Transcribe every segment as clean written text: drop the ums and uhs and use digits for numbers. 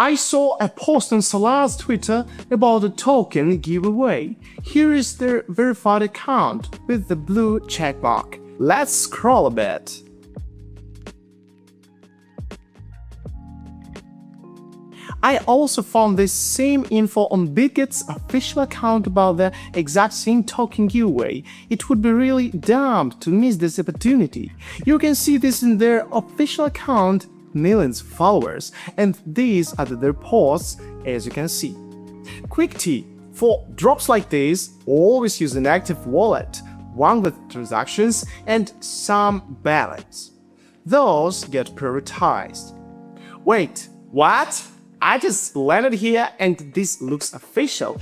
I saw a post on Solana's Twitter about a token giveaway. Here is their verified account with the blue checkmark. Let's scroll a bit. I also found this same info on Bitget's official account about the exact same token giveaway. It would be really dumb to miss this opportunity. You can see this in their official account, millions of followers, and these are their posts, as you can see. Quick tip: for drops like this, always use an active wallet, one with transactions and some balance. Those get prioritized. Wait, what? I just landed here and this looks official.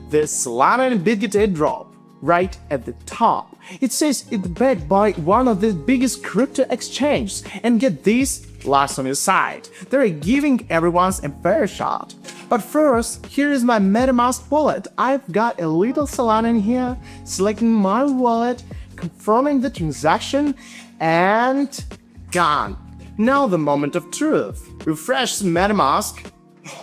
The Solana and Bitget airdrop, right at the top. It says it's backed by one of the biggest crypto exchanges, and get this, last on your side. They're giving everyone a fair shot. But first, here is my MetaMask wallet. I've got a little Solana in here, selecting my wallet, confirming the transaction, and gone. Now the moment of truth. Refresh MetaMask.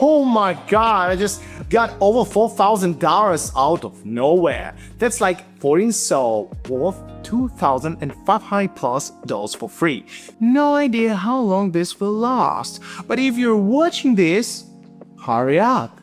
Oh my god, I just got over $4,000 out of nowhere. That's like 14 so worth $2,500 plus for free. No idea how long this will last, but if you're watching this, hurry up.